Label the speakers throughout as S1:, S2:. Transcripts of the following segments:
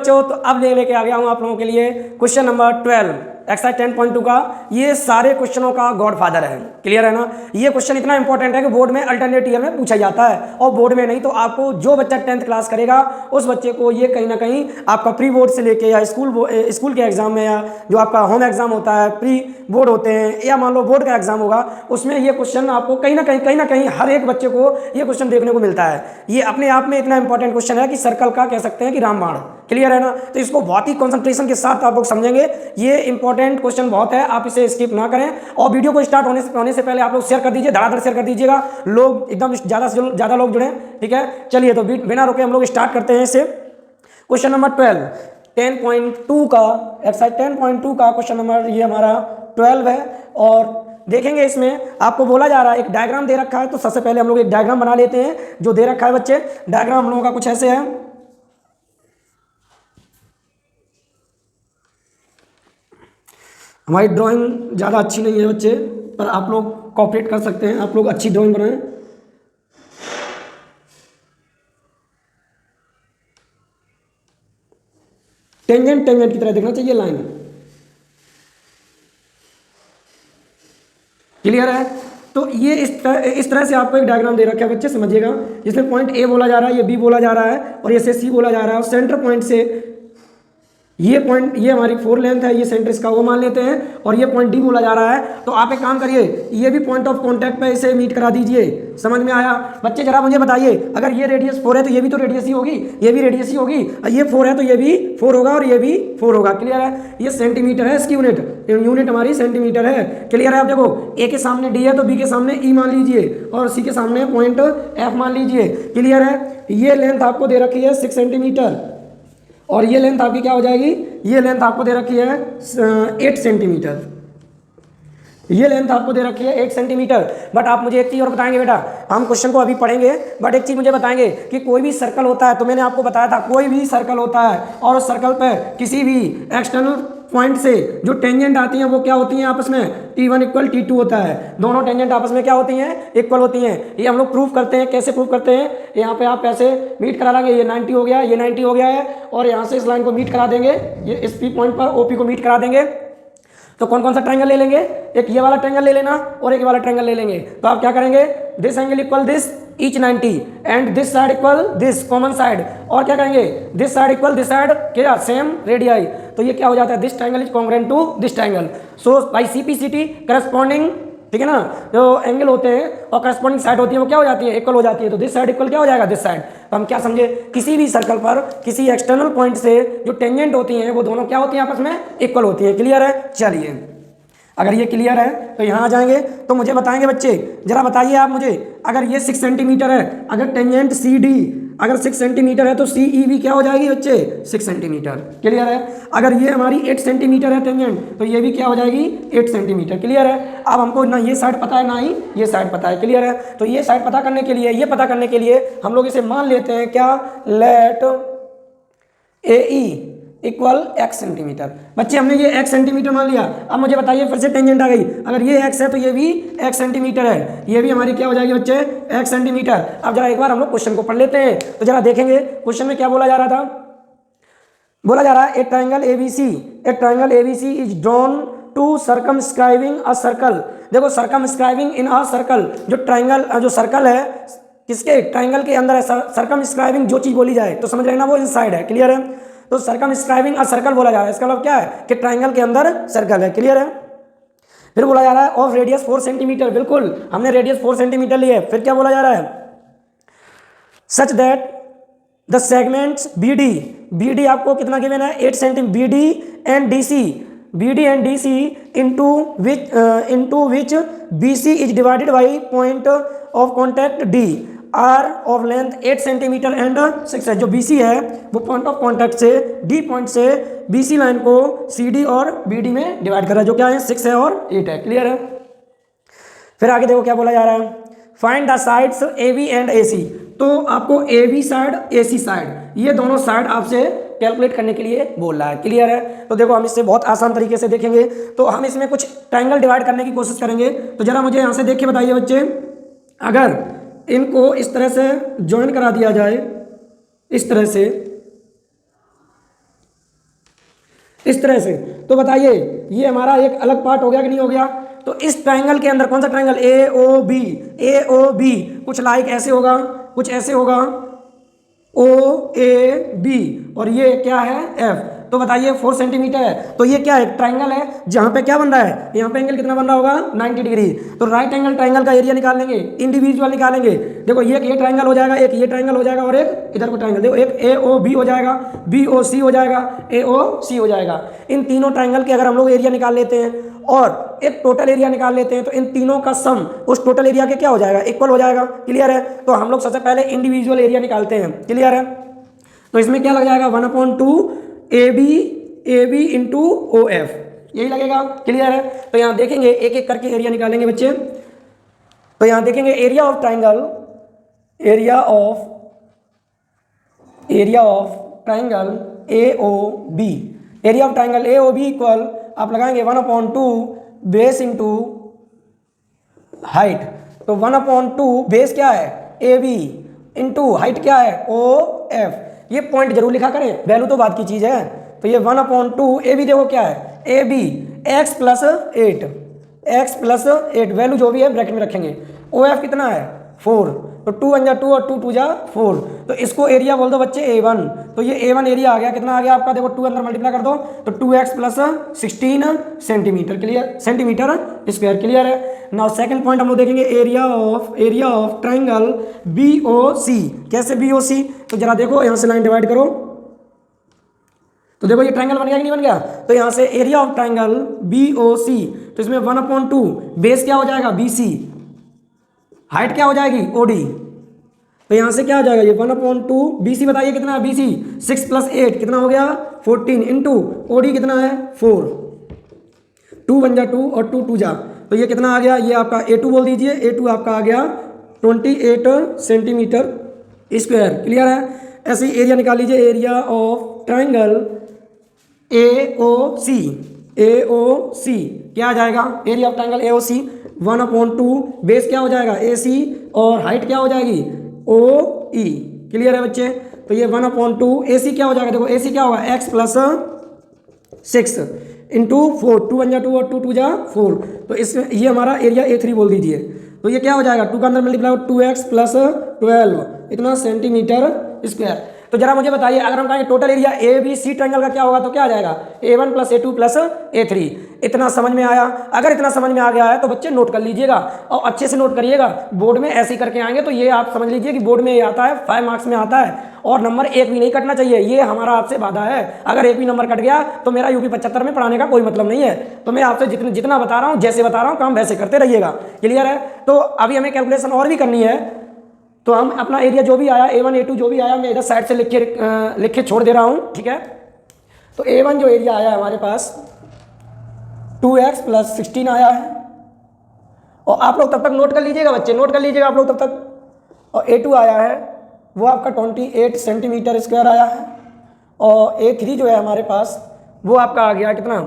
S1: बच्चों, तो अब लेके आ गया हूँ आप लोगों के लिए क्वेश्चन नंबर 12 एक्सरसाइज 10.2 का। ये सारे क्वेश्चनों का गॉडफादर है। क्लियर है ना? ये क्वेश्चन इतना इंपॉर्टेंट है कि बोर्ड में अल्टरनेट ईयर में पूछा जाता है, और बोर्ड में नहीं तो आपको जो बच्चा 10th क्लास करेगा उस बच्चे को ये कहीं ना कहीं आपका प्री बोर्ड से लेके या स्कूल के एग्जाम में, या जो आपका होम एग्जाम होता है, प्री बोर्ड होते हैं, या मान लो बोर्ड का एग्जाम होगा, उसमें ये क्वेश्चन आपको कहीं ना कहीं हर एक बच्चे को ये क्वेश्चन देखने को मिलता है। ये अपने आप में इतना इंपॉर्टेंट क्वेश्चन है कि सर्कल का कह सकते हैं कि रामबाण। क्लियर है ना? तो इसको बहुत ही कंसंट्रेशन के साथ आप लोग समझेंगे। ये इंपॉर्टेंट क्वेश्चन बहुत है, आप इसे स्किप ना करें। और वीडियो को स्टार्ट होने से पहले आप लोग शेयर कर दीजिए, धड़ाधड़ शेयर कर दीजिएगा, लोग एकदम ज़्यादा से ज़्यादा लोग जुड़े। ठीक है, चलिए तो बिना रुके हम लोग स्टार्ट करते हैं इसे। क्वेश्चन नंबर 12 10.2 का, एक्सरसाइज 10.2 का क्वेश्चन नंबर ये हमारा 12 है। और देखेंगे इसमें आपको बोला जा रहा है, एक डायग्राम दे रखा है। तो सबसे पहले हम लोग एक डायग्राम बना लेते हैं जो दे रखा है बच्चे। डायग्राम हम लोगों का कुछ ऐसे है। हमारी ड्राइंग ज़्यादा अच्छी नहीं है बच्चे, पर आप लोग कोऑपरेट कर सकते हैं, आप लोग अच्छी ड्राइंग बनाएं। टेंजेंट की तरह देखना चाहिए लाइन। क्लियर है? तो ये इस तरह से आपको एक डायग्राम दे रखा है बच्चे, समझिएगा। जिसमें पॉइंट ए बोला जा रहा है, ये बी बोला जा रहा है, और ये से सी बोला जा रहा है। और सेंटर पॉइंट से ये पॉइंट, ये हमारी 4 लेंथ है, ये सेंटर इसका वो मान लेते हैं, और ये पॉइंट डी बोला जा रहा है। तो आप एक काम करिए, ये भी पॉइंट ऑफ कांटेक्ट पे इसे मीट करा दीजिए। समझ में आया बच्चे? जरा मुझे बताइए, अगर ये रेडियस 4 है तो ये भी तो रेडियस ही होगी, ये भी रेडियस ही होगी। ये 4 है तो ये भी 4 होगा, और ये भी 4 होगा। क्लियर है? ये सेंटीमीटर है, इसकी यूनिट हमारी सेंटीमीटर है। क्लियर है? आप देखो, ए के सामने डी है तो बी के सामने ई मान लीजिए, और सी के सामने पॉइंट एफ मान लीजिए। क्लियर है? ये लेंथ आपको दे रखी है 6 सेंटीमीटर, और ये लेंथ आपकी क्या हो जाएगी? ये लेंथ आपको दे रखी है 8 सेंटीमीटर। ये लेंथ आपको दे रखी है 8 सेंटीमीटर। बट आप मुझे एक चीज़ और बताएंगे बेटा, हम क्वेश्चन को अभी पढ़ेंगे, बट एक चीज़ मुझे बताएंगे कि कोई भी सर्कल होता है, तो मैंने आपको बताया था कोई भी सर्कल होता है, और उस सर्कल पे किसी भी एक्सटर्नल पॉइंट से जो टेंजेंट आती हैं वो क्या होती हैं आपस में? T1 = T2 होता है। दोनों टेंजेंट आपस में क्या होती हैं? इक्वल होती हैं। ये हम लोग प्रूव करते हैं। कैसे प्रूव करते हैं? यहाँ पे आप ऐसे मीट करा लेंगे, ये 90 हो गया, ये 90 हो गया है, और यहाँ से इस लाइन को मीट करा देंगे, ये इस पी पॉइंट पर OP को मीट करा देंगे। तो कौन कौन सा ट्रायंगल ले लेंगे? एक ये वाला ट्रायंगल ले लेना, और एक ये वाला ट्रायंगल ले लेंगे। तो आप क्या करेंगे? This angle equal this each 90 and this side equal this common side, और क्या करेंगे? This side equal this side, क्या? Same radii. तो ये क्या हो जाता है? This triangle is congruent to this triangle. So by CPCT corresponding, ठीक है ना, जो एंगल होते हैं और करस्पॉन्डिंग साइड होती है वो क्या हो जाती है? इक्वल हो जाती है। तो दिस साइड इक्वल क्या हो जाएगा? This side. तो हम क्या समझे? किसी भी सर्कल पर किसी एक्सटर्नल पॉइंट से जो टेंजेंट होती हैं वो दोनों क्या होती हैं? आपस में इक्वल होती है। क्लियर है? चलिए, अगर ये क्लियर है तो यहाँ आ जाएंगे। तो मुझे बताएंगे बच्चे, जरा बताइए आप मुझे, अगर ये 6 सेंटीमीटर है, अगर टेंजेंट CD अगर 6 सेंटीमीटर है तो CE भी क्या हो जाएगी बच्चे? 6 सेंटीमीटर। क्लियर है? अगर ये हमारी 8 सेंटीमीटर है टेंजेंट, तो ये भी क्या हो जाएगी? 8 सेंटीमीटर। क्लियर है? अब हमको ना ये साइड पता है ना ही ये साइड पता है। क्लियर है? तो ये साइड पता करने के लिए, ये पता करने के लिए हम लोग इसे मान लेते हैं क्या? Let AE equal x centimetre. बच्चे हमने ये x सेंटीमीटर मान लिया। अब मुझे बताइए, फिर से टेंजेंट आ गई, अगर ये x है तो ये भी x सेंटीमीटर है, ये भी हमारी क्या हो जाएगी बच्चे? x centimetre. अब जरा एक बार हम लोग क्वेश्चन को पढ़ लेते हैं, तो जरा देखेंगे क्वेश्चन में क्या बोला जा रहा था। बोला जा रहा है, a triangle ABC is drawn to circumscribing a circle. देखो, सर्कमस्क्राइबिंग इन अ सर्कल, जो सर्कल है किसके? ट्रायंगल के अंदर है। सर्कमस्क्राइबिंग जो चीज बोली जाए तो समझ लेना वो इनसाइड है। क्लियर है? तो सर्कमस्क्राइबिंग अ सर्कल बोला जा रहा है, इसका मतलब क्या है? कि ट्रायंगल के अंदर सर्कल है। क्लियर है? फिर बोला जा रहा है ऑफ रेडियस 4 सेंटीमीटर। बिल्कुल, हमने रेडियस 4 सेंटीमीटर ली है। फिर क्या बोला जा रहा है? Such that the segments BD आपको कितना गिवन है? 8 centimetre. BD and DC into which BC is divided by point of contact D are of length 8 centimetre and 6 है। जो BC है वो पॉइंट ऑफ कॉन्टैक्ट से D पॉइंट से BC line को CD और BD में डिवाइड कर रहा है, जो क्या है? 6 है और 8 है। क्लियर है? फिर आगे देखो क्या बोला जा रहा है, find the sides AB and AC। तो आपको AB साइड AC साइड ये दोनों साइड आपसे कैलकुलेट करने के लिए बोल रहा है। क्लियर है? तो देखो हम इससे बहुत आसान तरीके से देखेंगे। तो हम इसमें कुछ ट्रायंगल डिवाइड करने की कोशिश करेंगे। तो जरा मुझे यहाँ से देख के बताइए बच्चे, अगर इनको इस तरह से ज्वाइन करा दिया जाए, इस तरह से, इस तरह से। तो बताइए ये हमारा एक अलग पार्ट हो गया कि नहीं हो गया। तो इस ट्रायंगल के अंदर कौन सा ट्रायंगल, ए ओ बी कुछ लाइक ऐसे होगा, कुछ ऐसे होगा, ओ ए बी, और ये क्या है एफ। तो बताइए 4 सेंटीमीटर है, तो ये क्या है, ट्रायंगल है जहां पे क्या बन रहा है, यहाँ पे एंगल कितना बन रहा होगा 90 डिग्री। तो राइट एंगल ट्रायंगल का एरिया निकाल लेंगे, इंडिविजुअल निकालेंगे। देखो एक ये ट्रायंगल हो जाएगा, एक ये ट्रायंगल हो जाएगा, और एक इधर को ट्रायंगल, देखो एक ए ओ बी हो जाएगा, बी ओ सी हो जाएगा, ए ओ सी हो जाएगा। इन तीनों ट्रायंगल के अगर हम लोग एरिया निकाल लेते हैं और एक टोटल एरिया निकाल लेते हैं, तो इन तीनों का सम उस टोटल एरिया के क्या हो जाएगा, इक्वल हो जाएगा। क्लियर है। तो हम लोग सबसे पहले इंडिविजुअल एरिया निकालते हैं। क्लियर है। तो इसमें क्या लग जाएगा 1/2 A B into O F, यही लगेगा। क्लियर है। तो यहाँ देखेंगे एक एक करके एरिया निकालेंगे बच्चे। तो यहाँ देखेंगे area of triangle, area of triangle A O B, area of triangle A O B equal आप लगाएंगे 1/2 बेस इंटू हाइट। तो 1/2 बेस क्या है ए बी इंटू हाइट क्या है ओ एफ। ये पॉइंट जरूर लिखा करें, वैल्यू तो बात की चीज है। तो ये 1/2 ए बी देखो क्या है A B X plus 8 value जो भी है ब्रैकेट में रखेंगे। ओ एफ कितना है 4, तो 2 1 जा 2 और 2 2 जा 4। तो इसको एरिया बोल दो बच्चे A1। तो ये A1 एरिया आ गया, कितना आ गया आपका, देखो 2 अंदर मल्टीप्लाई कर दो तो 2x plus 16 centimetre. Clear, centimetre square. Clear है। नाउ सेकंड पॉइंट हम लोग देखेंगे एरिया ऑफ ट्राइंगल BOC। कैसे BOC, तो जरा देखो यहाँ से लाइन डिवाइड करो, तो देखो ये ट्रायंगल बन गया कि नहीं बन गया। तो यहाँ से एरिया ऑफ ट्रायंगल BOC, तो इसमें 1/2 बेस क्या हो जाएगा BC, हाइट क्या हो जाएगी OD। तो यहाँ से क्या हो जाएगा ये 1/2 BC, बताइए कितना है BC 6 + 8 कितना हो गया 14 इंटू OD कितना है 4, 2 1 जा 2 और 2 2 जा, तो ये कितना आ गया, ये आपका A2 बोल दीजिए, A2 आपका आ गया 28 सेंटीमीटर स्क्वायर। क्लियर है। ऐसे ही एरिया निकाल लीजिए, एरिया ऑफ ट्राइंगल AOC क्या आ जाएगा, area of triangle AOC 1/2 base क्या हो जाएगा AC और हाइट क्या हो जाएगी OE। क्लियर है बच्चे। तो ये 1/2 AC क्या हो जाएगा, देखो AC क्या होगा x प्लस 6 इंटू 4, 2 1 जा 2 और 2 2 जा 4। तो इसमें ये हमारा एरिया A3 बोल दीजिए। तो ये क्या हो जाएगा 2 का अंदर मल्टीप्लाई 2x प्लस 12 इतना सेंटीमीटर स्क्वायर। तो जरा मुझे बताइए अगर हम कहें टोटल एरिया ABC ट्रायंगल का क्या होगा, तो क्या आ जाएगा A1 plus A2 plus A3। इतना समझ में आया। अगर इतना समझ में आ गया है तो बच्चे नोट कर लीजिएगा और अच्छे से नोट करिएगा। बोर्ड में ऐसे ही करके आएंगे तो ये आप समझ लीजिए कि बोर्ड में ये आता है 5 मार्क्स में आता है और नंबर एक भी नहीं कटना चाहिए, ये हमारा आपसे वादा है। अगर एक भी नंबर कट गया तो मेरा यूपी 75 में पढ़ाने का कोई मतलब नहीं है। तो मैं आपसे जितना बता रहा हूँ, जैसे बता रहा हूँ काम वैसे करते रहिएगा। क्लियर है। तो अभी हमें कैलकुलेशन और भी करनी है, तो हम अपना एरिया जो भी आया A1 A2 जो भी आया मैं इधर साइड से लिख के छोड़ दे रहा हूँ। ठीक है। तो A1 जो एरिया आया हमारे पास 2x प्लस 16 आया है, और आप लोग तब तक नोट कर लीजिएगा बच्चे, नोट कर लीजिएगा आप लोग तब तक। और A2 आया है वो आपका 28 सेंटीमीटर स्क्वायर आया है, और A3 जो है हमारे पास वो आपका आ गया कितना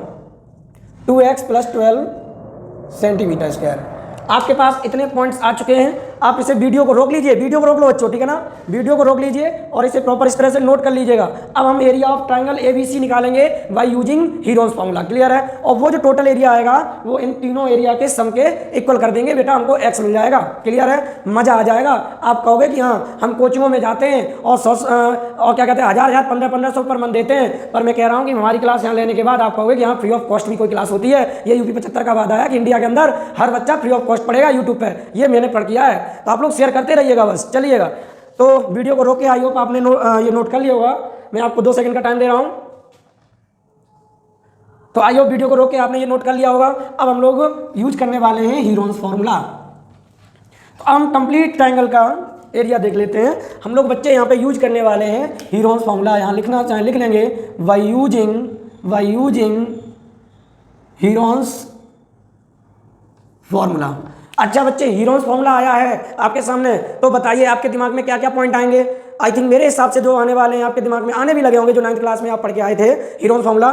S1: 2x प्लस 12 सेंटीमीटर स्क्वायर। आपके पास इतने पॉइंट्स आ चुके हैं। आप इसे वीडियो को रोक लीजिए, वीडियो को रोक लो बच्चों, ठीक है ना, वीडियो को रोक लीजिए और इसे प्रॉपर इस तरह से नोट कर लीजिएगा। अब हम एरिया ऑफ ट्रायंगल ABC निकालेंगे by using Heron's formula. Clear है। और वो जो टोटल एरिया आएगा वो इन तीनों एरिया के सम के इक्वल कर देंगे, बेटा हमको x मिल जाएगा। क्लियर है। मजा आ जाएगा। आप कहोगे कि हाँ हम कोचिंगों में जाते हैं और क्या कहते हैं 1000 1500 पर मंथ देते हैं, पर मैं कह रहा हूँ कि हमारी क्लास यहाँ लेने के बाद आप कहोगे कि हाँ फ्री ऑफ कॉस्ट भी कोई क्लास होती है। ये यूपी 75 का वादा है कि इंडिया के अंदर हर बच्चा फ्री ऑफ कॉस्ट पढ़ेगा यूट्यूब पर, ये मैंने पढ़ किया है। तो आप लोग शेयर करते रहिएगा बस। चलिएगा तो वीडियो को रोक के आई होप आपने ये नोट कर लिया होगा। मैं आपको 2 सेकंड का टाइम दे रहा हूं, तो आई होप वीडियो को रोक के आपने ये नोट कर लिया होगा। अब हम लोग यूज करने वाले हैं हीरोन्स फॉर्मूला। तो हम कंप्लीट ट्रायंगल का एरिया देख लेते हैं। हम लोग बच्चे यहाँ पे यूज करने वाले हैं हीरोन्स फॉर्मूला। यहाँ लिखना चाहें लिख लेंगे बाय यूजिंग हीरोन्स फॉर्मूला। अच्छा बच्चे हीरोन्स फॉर्मूला आया है आपके सामने, तो बताइए आपके दिमाग में क्या क्या पॉइंट आएंगे। आई थिंक मेरे हिसाब से जो आने वाले हैं आपके दिमाग में, आने भी लगे होंगे, जो 9th क्लास में आप पढ़ के आए थे हीरोन फॉर्मूला,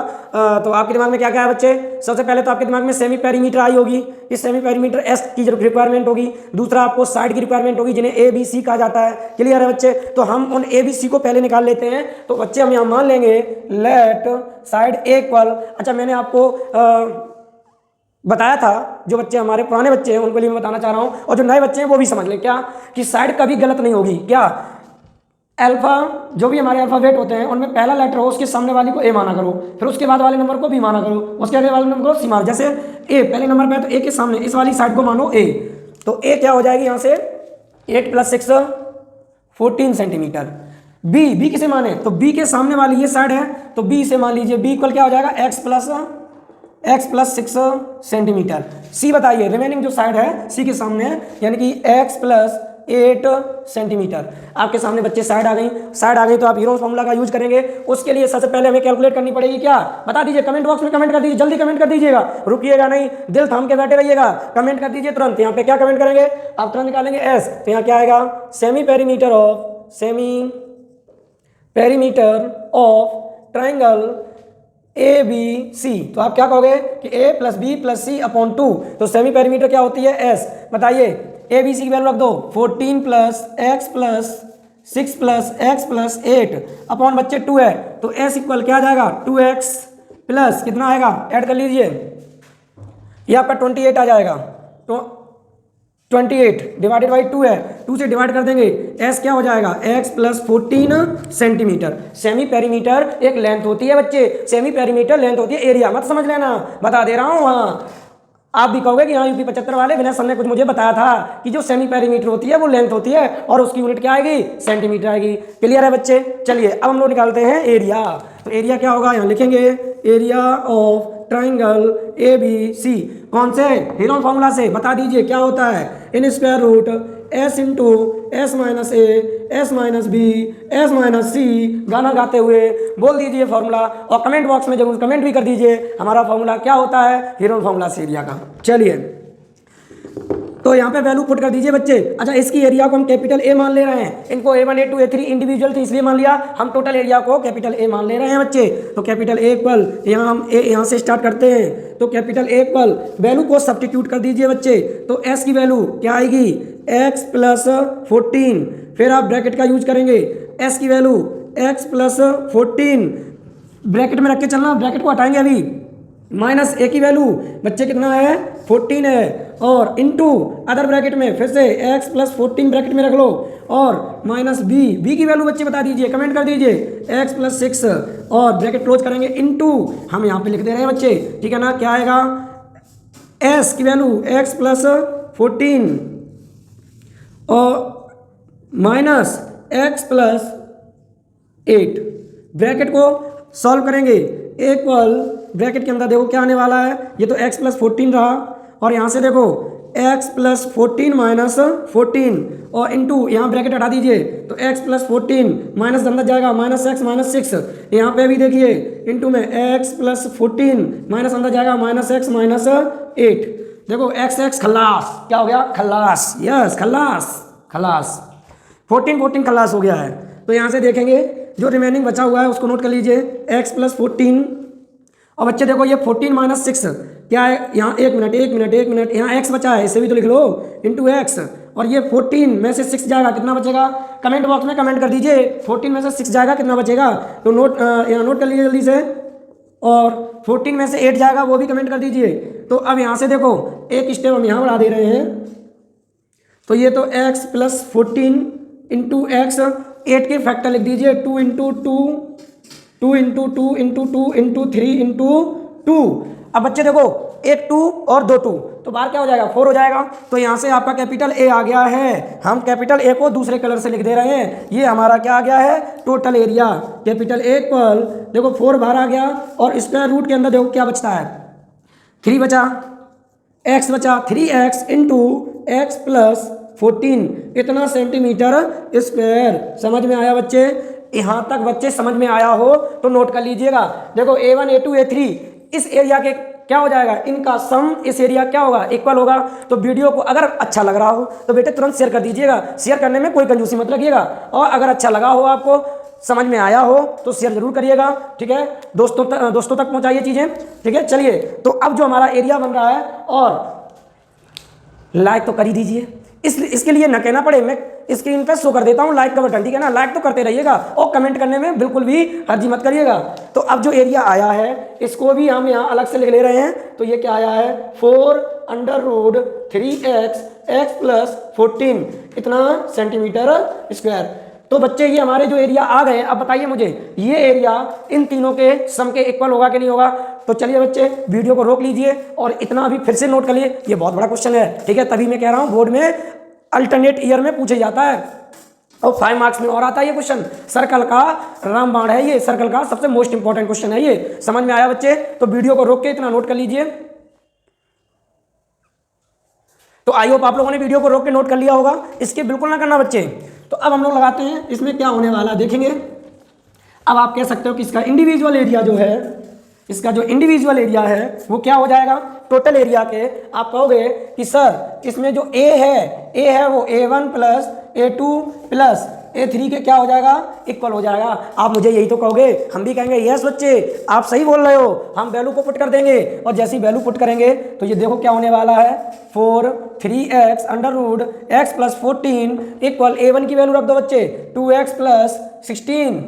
S1: तो आपके दिमाग में क्या क्या है बच्चे? सबसे पहले तो आपके दिमाग में सेमी पेरीमीटर आई होगी, इस सेमी पेरीमीटर एस की जो रिक्वायरमेंट होगी, दूसरा आपको साइड की रिक्वायरमेंट होगी जिन्हें ए बी सी कहा जाता है। क्लियर है बच्चे? तो हम उन ए बी सी को पहले निकाल लेते हैं। तो बच्चे हम यहाँ मान लेंगे लेट साइड ए इक्वल, अच्छा मैंने आपको बताया था, जो बच्चे हमारे पुराने बच्चे हैं उनको लिए मैं बताना चाह रहा हूँ, और जो नए बच्चे हैं वो भी समझ लें क्या, कि साइड कभी गलत नहीं होगी। क्या? अल्फा, जो भी हमारे अल्फाबेट होते हैं उनमें पहला लेटर हो उसके सामने वाली को ए माना करो, फिर उसके बाद वाले नंबर को बी माना करो, उसके आगे वाले नंबर को सी माना। जैसे ए पहले नंबर पे है तो ए के सामने इस वाली साइड को मानो ए, तो ए क्या हो जाएगी यहाँ से 8 + 6 14 सेंटीमीटर। बी किसे माने? तो बी के सामने वाली ये साइड है, तो बी से मान लीजिए बी इक्वल क्या हो जाएगा x + 6 सेंटीमीटर। सी बताइए, रिमेनिंग जो साइड है सी के सामने है, यानी कि x + 8 सेंटीमीटर। आपके सामने बच्चे साइड आ गई तो आप हीरोन फॉर्मूला का यूज करेंगे। उसके लिए सबसे पहले हमें कैलकुलेट करनी पड़ेगी। क्या? बता दीजिए, कमेंट बॉक्स में कमेंट कर दीजिए, जल्दी कमेंट कर दीजिएगा, रुकिएगा नहीं, दिल थाम के बैठे रहिएगा, कमेंट कर दीजिए तुरंत। यहाँ पे क्या कमेंट करेंगे आप? तुरंत निकालेंगे एस, तो यहाँ क्या आएगा? Semi perimeter of triangle A B C. तो आप क्या कहोगे कि a + b + c / 2, तो सेमी पेरीमीटर क्या होती है? s। बताइए ए बी सी की वैल्यू रख दो, 14 + x + 6 + x + 8 अपॉन बच्चे 2 है, तो s इक्वल क्या आ जाएगा? 2x प्लस कितना आएगा? ऐड कर लीजिए, ये आपका 28 आ जाएगा। तो 28 डिवाइडेड बाई 2 है, 2 से डिवाइड कर देंगे, s क्या हो जाएगा? x + 14 centimetre. सेमी पेरीमीटर एक लेंथ होती है बच्चे, सेमी पेरीमीटर लेंथ होती है, एरिया मत समझ लेना, बता दे रहा हूँ। हाँ, आप भी कहोगे कि हाँ यूपी 75 वाले विनय सर ने कुछ मुझे बताया था कि जो सेमी पेरीमीटर होती है वो लेंथ होती है और उसकी यूनिट क्या आएगी? सेंटीमीटर आएगी। क्लियर है बच्चे? चलिए अब हम लोग निकालते हैं एरिया। तो एरिया क्या होगा? यहाँ लिखेंगे area of triangle A B C. कौन से? हीरोन फॉर्मूला से। बता दीजिए क्या होता है? इन square root s × s - a s - b s - c। गाना गाते हुए बोल दीजिए फॉर्मूला, और कमेंट बॉक्स में जरूर कमेंट भी कर दीजिए हमारा फॉर्मूला क्या होता है हीरोन फॉर्मूला से एरिया का। चलिए तो यहाँ पे वैल्यू पुट कर दीजिए बच्चे। अच्छा, इसकी एरिया को हम कैपिटल ए मान ले रहे हैं, इनको A1 A2 A3 इंडिविजुअल थी इसलिए मान लिया, हम टोटल एरिया को कैपिटल ए मान ले रहे हैं बच्चे। तो कैपिटल ए इक्वल, यहाँ हम ए यहाँ से स्टार्ट करते हैं, तो कैपिटल ए इक्वल वैल्यू को सब्स्टिट्यूट कर दीजिए बच्चे। तो एस की वैल्यू क्या आएगी? x + 14, फिर आप ब्रैकेट का यूज करेंगे, एस की वैल्यू x + 14 ब्रैकेट में रख के चलना, ब्रैकेट को हटाएंगे अभी, माइनस ए की वैल्यू बच्चे कितना है? 14 है, और इनटू अदर ब्रैकेट में फिर से x + 14 ब्रैकेट में रख लो, और माइनस बी की वैल्यू बच्चे बता दीजिए, कमेंट कर दीजिए, x + 6 और ब्रैकेट क्लोज करेंगे, इनटू हम यहाँ पे लिख दे रहे हैं बच्चे, ठीक है ना? क्या आएगा? s की वैल्यू x + 14 और माइनस x + 8 ब्रैकेट को सॉल्व करेंगे, इक्वल ब्रैकेट के अंदर देखो क्या आने वाला है, ये तो x + 14 रहा, और यहाँ से देखो x + 14 - 14 और इनटू यहाँ ब्रैकेट हटा दीजिए, तो x + 14 माइनस अंदर जाएगा, -x - 6, यहाँ पे भी देखिए इनटू में x + 14 माइनस अंदर जाएगा, -x - 8। देखो x खल्लास, क्या हो गया? खल्लास, यस खल्लास 14 खल्लास हो गया है। तो यहाँ से देखेंगे जो रिमेनिंग बचा हुआ है उसको नोट कर लीजिए, x + 14, और बच्चे देखो ये 14 - 6 क्या है? यहाँ एक मिनट, यहाँ x बचा है, इसे भी तो लिख लो, इंटू x, और ये 14 में से 6 जाएगा, कितना बचेगा? कमेंट बॉक्स में कमेंट कर दीजिए, 14 में से 6 जाएगा कितना बचेगा? तो यहाँ नोट कर लीजिए जल्दी से, और 14 में से 8 जाएगा वो भी कमेंट कर दीजिए। तो अब यहाँ से देखो एक स्टेप हम यहाँ बढ़ा दे रहे हैं, तो ये तो x + 14 इंटू x, 8 के फैक्टर लिख दीजिए, 2 × 2 2 × 2 × 2 × 3 × 2। अब बच्चे देखो एक 2 और 2 2, तो बाहर क्या हो जाएगा? 4 हो जाएगा। तो यहाँ से आपका कैपिटल ए आ गया है, हम कैपिटल ए को दूसरे कलर से लिख दे रहे हैं, ये हमारा क्या आ गया है? Total area. Capital A equal देखो 4 बाहर आ गया, और स्क्वायर रूट के अंदर देखो क्या बचता है? 3 बचा, x बचा, 3x इंटू x + 14 इतना सेंटीमीटर स्क्वायर। समझ में आया बच्चे? यहाँ तक बच्चे समझ में आया हो तो नोट कर लीजिएगा। देखो A1 A2 A3 इस एरिया के क्या हो जाएगा, इनका सम इस एरिया क्या होगा, इक्वल होगा। तो वीडियो को अगर अच्छा लग रहा हो तो बेटे तुरंत शेयर कर दीजिएगा, शेयर करने में कोई कंजूसी मत लगिएगा, और अगर अच्छा लगा हो, आपको समझ में आया हो तो शेयर जरूर करिएगा, ठीक है। दोस्तों तक पहुंचाइए चीज़ें, ठीक है। चलिए, तो अब जो हमारा एरिया बन रहा है, और लाइक तो कर ही दीजिए, इसके लिए न कहना पड़े, मैं स्क्रीन पर शो कर देता हूं लाइक का बटन, ठीक है ना। लाइक तो करते रहिएगा और कमेंट करने में बिल्कुल भी हर्जी मत करिएगा। तो अब जो एरिया आया है इसको भी हम यहाँ अलग से लिख ले रहे हैं। तो ये क्या आया है, 4√3x + 14 इतना सेंटीमीटर स्क्वायर। तो बच्चे ये हमारे जो एरिया आ गए, अब बताइए मुझे ये एरिया इन तीनों के सम के इक्वल होगा कि नहीं होगा। तो चलिए बच्चे वीडियो को रोक लीजिए और इतना भी फिर से नोट कर लिए, ये बहुत बड़ा क्वेश्चन है, ठीक है। तभी मैं कह रहा हूँ बोर्ड में अल्टरनेट ईयर में पूछे जाता है और 5 मार्क्स में और आता है ये क्वेश्चन। सर्कल का रामबाण है ये, सर्कल का सबसे मोस्ट इंपॉर्टेंट क्वेश्चन है ये। समझ में आया बच्चे? तो वीडियो को रोक के इतना नोट कर लीजिए। तो आई होप आप लोगों ने वीडियो को रोक के नोट कर लिया होगा, इसके बिल्कुल ना करना बच्चे। तो अब हम लोग लगाते हैं इसमें क्या होने वाला देखेंगे। अब आप कह सकते हो कि इसका इंडिविजुअल एरिया जो है, इसका जो इंडिविजुअल एरिया है वो क्या हो जाएगा टोटल एरिया के। आप कहोगे कि सर इसमें जो ए है वो A1 + A2 + A3 के क्या हो जाएगा, इक्वल हो जाएगा। आप मुझे यही तो कहोगे, हम भी कहेंगे यस बच्चे आप सही बोल रहे हो, हम वैल्यू को पुट कर देंगे। और जैसी वैल्यू पुट करेंगे तो ये देखो क्या होने वाला है, 4/3x √x + 14 इक्वल A1 की वैल्यू रख दो बच्चे 2x + 16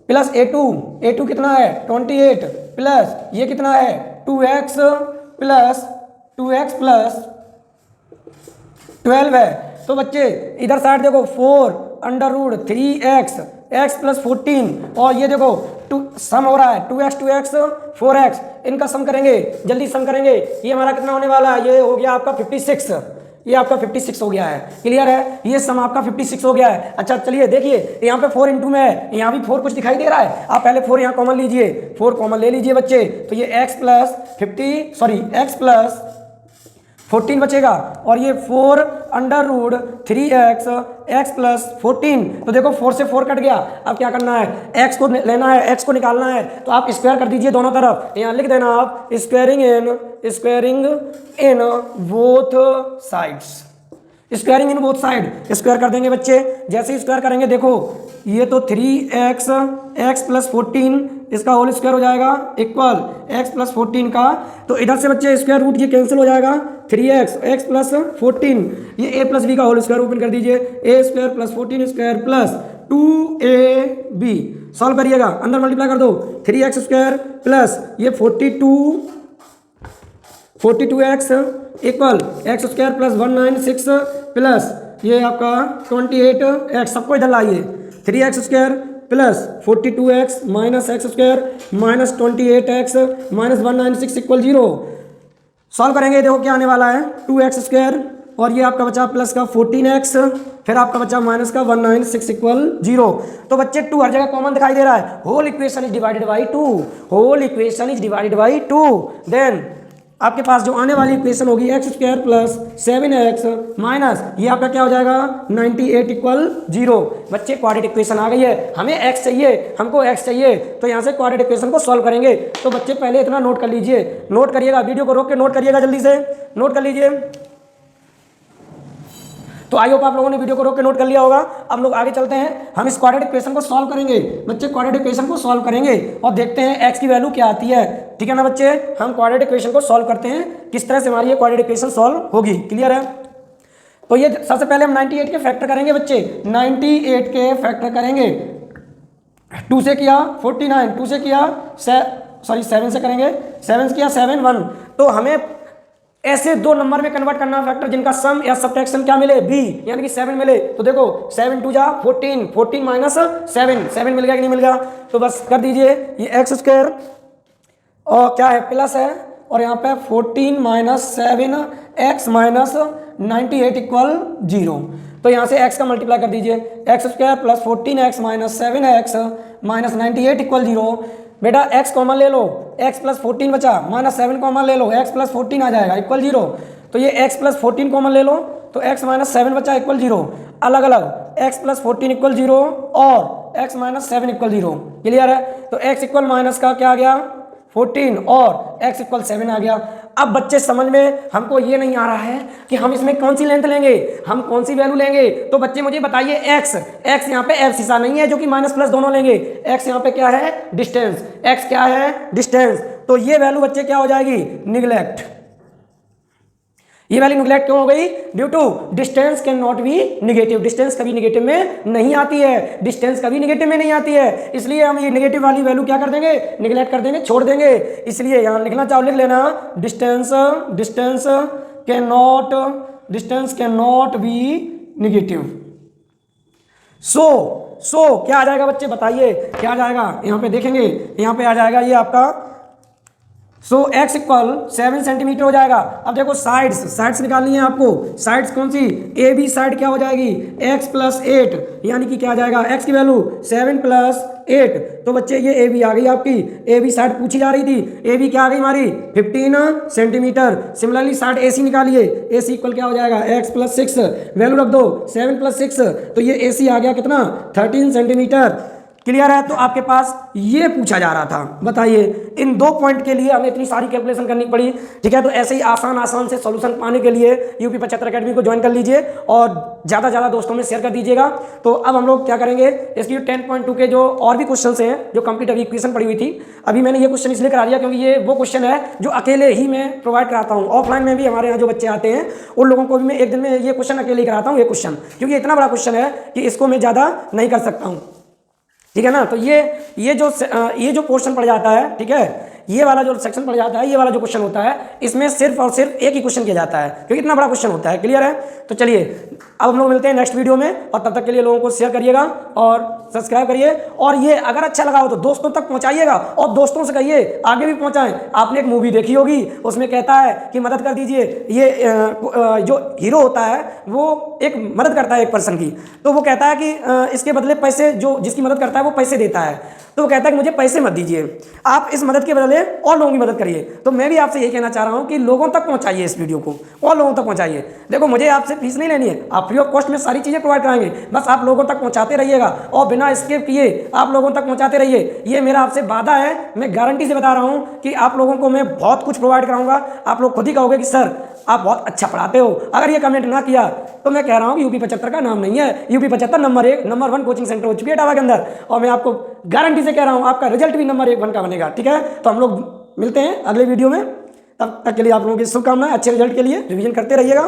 S1: प्लस A2 कितना है 28 प्लस ये कितना है 2x + 12 है। तो बच्चे इधर साइड देखो 4√3x + 14 और ये देखो सम हो रहा है 2x 4x, इनका सम करेंगे, जल्दी सम करेंगे। ये हमारा कितना होने वाला है, ये हो गया आपका 56, ये आपका 56 हो गया है। क्लियर है, ये सम आपका 56 हो गया है। अच्छा चलिए देखिए यहाँ पे 4 × में है, यहाँ भी 4 कुछ दिखाई दे रहा है। आप पहले 4 यहाँ कॉमन लीजिए, 4 कॉमन ले लीजिए बच्चे। तो ये x + 14 बचेगा और ये 4√3x + 14। तो देखो 4 से 4 कट गया। अब क्या करना है, x को लेना है, x को निकालना है। तो आप स्क्वायर कर दीजिए दोनों तरफ, यहाँ लिख देना आप squaring in both sides, squaring in both side, square कर देंगे बच्चे। जैसे स्क्वायर करेंगे देखो ये तो 3x + 14 इसका होल स्क्वायर हो जाएगा इक्वल x + 14 का। तो इधर से बच्चे स्क्वायर रूट ये कैंसिल हो जाएगा, 3x + 14 ये a + b का होल स्क्वायर ओपन कर दीजिए, a² + 14² + 2ab सॉल्व करिएगा, अंदर मल्टीप्लाई कर दो 3x² प्लस ये 42x इक्वल x² + 196 प्लस ये आपका 28x, सबको इधर लाइए 3x² plus 42x minus x² minus 28x minus 196 equal 0। Solve करेंगे देखो क्या आने वाला है 2x² और ये आपका बचा प्लस का 14x, फिर आपका बचा माइनस का 196 इक्वल 0। तो बच्चे 2 हर जगह कॉमन दिखाई दे रहा है, whole equation is divided by 2, then आपके पास जो आने वाली इक्वेशन होगी x² + 7x माइनस ये आपका क्या हो जाएगा 98 इक्वल 0। बच्चे क्वाड्रेटिक इक्वेशन आ गई है, हमें x चाहिए, हमको x चाहिए, तो यहाँ से क्वाड्रेटिक इक्वेशन को सॉल्व करेंगे। तो बच्चे पहले इतना नोट कर लीजिए, नोट करिएगा, वीडियो को रोक के नोट करिएगा, जल्दी से नोट कर लीजिए। तो आई होप आप लोगों ने वीडियो को रोक के नोट कर लिया होगा। अब लोग आगे चलते हैं, हम इस क्वाड्रेटिक इक्वेशन को सॉल्व करेंगे बच्चे, क्वाड्रेटिक इक्वेशन को सॉल्व करेंगे और देखते हैं x की वैल्यू क्या आती है, ठीक है ना बच्चे। हम क्वाड्रेटिक इक्वेशन को सॉल्व करते हैं, किस तरह से हमारी ये क्वाड्रेटिक इक्वेशन सॉल्व होगी, क्लियर है। तो ये सबसे पहले हम 98 के फैक्टर करेंगे बच्चे, 98 के फैक्टर करेंगे, 2 से किया 49, 2 से किया 7 से करेंगे, 7 से किया 7 1। तो हमें ऐसे 2 नंबर में कन्वर्ट करना फैक्टर जिनका सम या सब्ट्रैक्शन क्या मिले b, यानी कि 7 मिले। तो देखो 7 × 2 = 14, 14 माइनस 7 मिल गया कि नहीं मिल गया। तो बस कर दीजिए ये x² और क्या है प्लस है और यहाँ पे 14 माइनस 7x माइनस 98 इक्वल 0। तो यहाँ से x का मल्टीप्लाई कर दीजिए, x² + 14x minus 7x minus 98 equal 0। बेटा x कॉमन ले लो, x + 14 बचा, माइनस 7 कॉमन ले लो, x + 14 आ जाएगा इक्वल 0। तो ये x + 14 कॉमन ले लो तो x - 7 बचा इक्वल 0, अलग अलग x + 14 इक्वल 0 और x - 7 इक्वल 0, क्लियर है। तो x इक्वल माइनस का क्या आ गया 14 और x इक्वल 7 आ गया। अब बच्चे समझ में हमको ये नहीं आ रहा है कि हम इसमें कौन सी लेंथ लेंगे, हम कौन सी वैल्यू लेंगे। तो बच्चे मुझे बताइए x यहाँ पे एब्सिसा नहीं है जो कि माइनस प्लस दोनों लेंगे, x यहाँ पे क्या है डिस्टेंस, x क्या है डिस्टेंस। तो ये वैल्यू बच्चे क्या हो जाएगी निगलेक्ट। ये वैल्यू निगलेक्ट क्यों हो गई, due to distance can not be negative, distance कभी निगेटिव में नहीं आती है, डिस्टेंस कभी निगेटिव में नहीं आती है, इसलिए हम ये निगेटिव वाली वैल्यू क्या कर देंगे निगलेक्ट कर देंगे, छोड़ देंगे। इसलिए यहां लिखना चाहो लिख लेना distance can not be negative. So क्या आ जाएगा बच्चे बताइए क्या आ जाएगा, यहां पे देखेंगे यहां पे आ जाएगा ये आपका x इक्वल 7 सेंटीमीटर हो जाएगा। अब देखो साइड्स निकालनी है आपको, साइड्स कौन सी, ए बी साइड क्या हो जाएगी x प्लस 8, यानी कि क्या आ जाएगा x की वैल्यू 7 प्लस 8। तो बच्चे ये ए बी आ गई आपकी, ए बी साइड पूछी जा रही थी, ए बी क्या आ गई हमारी 15 सेंटीमीटर। सिमिलरली साइड ए सी निकालिए, ए सी इक्वल क्या हो जाएगा x प्लस 6, वैल्यू रख दो 7 प्लस 6, तो ये ए सी आ गया कितना 13 सेंटीमीटर। क्लियर है। तो आपके पास ये पूछा जा रहा था, बताइए इन 2 पॉइंट के लिए हमें इतनी सारी कैलकुलेशन करनी पड़ी, ठीक है। तो ऐसे ही आसान से सॉल्यूशन पाने के लिए यूपी 75 अकेडमी को ज्वाइन कर लीजिए और ज़्यादा दोस्तों में शेयर कर दीजिएगा। तो अब हम लोग क्या करेंगे, इसकी 10.2 के जो और भी क्वेश्चन हैं जो कंप्लीट अभी इक्वेशन पड़ी हुई थी, अभी मैंने ये क्वेश्चन इसलिए करा दिया क्योंकि ये वो क्वेश्चन है जो अकेले ही मैं प्रोवाइड कराता हूँ। ऑफलाइन में भी हमारे यहाँ जो बच्चे आते हैं उन लोगों को भी मैं एक दिन में ये क्वेश्चन अकेले ही कराता हूँ, ये क्वेश्चन, क्योंकि इतना बड़ा क्वेश्चन है कि इसको मैं ज़्यादा नहीं कर सकता हूँ, ठीक है ना। तो ये जो पोर्शन पड़ जाता है, ठीक है, ये वाला जो सेक्शन पड़ जाता है, ये वाला जो क्वेश्चन होता है, इसमें सिर्फ और सिर्फ एक ही क्वेश्चन किया जाता है क्योंकि इतना बड़ा क्वेश्चन होता है। क्लियर है। तो चलिए अब हम लोग मिलते हैं नेक्स्ट वीडियो में, और तब तक के लिए लोगों को शेयर करिएगा और सब्सक्राइब करिए, और ये अगर अच्छा लगा हो तो दोस्तों तक पहुंचाइएगा और दोस्तों से कहिए आगे भी पहुंचाएं। आपने एक मूवी देखी होगी, उसमें कहता है कि मदद कर दीजिए, ये जो हीरो होता है वो एक मदद करता है एक पर्सन की, तो वो कहता है कि इसके बदले पैसे, जो जिसकी मदद करता है वो पैसे देता है, तो वो कहता है कि मुझे पैसे मत दीजिए, आप इस मदद के बदले और लोगों की मदद करिए। तो मैं भी आपसे यही कहना चाह रहा हूं कि लोगों तक पहुंचाइए इस वीडियो को, और लोगों तक पहुंचाइए। देखो मुझे आपसे फीस नहीं लेनी है, आप फ्री ऑफ कॉस्ट में सारी चीज़ें प्रोवाइड कराएंगे, बस आप लोगों तक पहुंचाते रहिएगा और बिना स्किप किए आप लोगों तक पहुंचाते रहिए। ये मेरा आपसे वादा है, मैं गारंटी से बता रहा हूं कि आप लोगों को मैं बहुत कुछ प्रोवाइड कराऊंगा। आप लोग खुद ही कहोगे कि सर आप बहुत अच्छा पढ़ाते हो। अगर ये कमेंट ना किया तो मैं कह रहा हूँ यूपी 75 का नाम नहीं है, यूपी 75 नंबर 1 कोचिंग सेंटर हो चुकी है टावा के अंदर, और मैं आपको गारंटी से कह रहा हूँ आपका रिजल्ट भी नंबर 1 का बनेगा, ठीक है। तो हम लोग मिलते हैं अगले वीडियो में, तब तक के लिए आप लोगों की शुभकामनाएं, अच्छे रिजल्ट के लिए रिवीजन करते रहिएगा।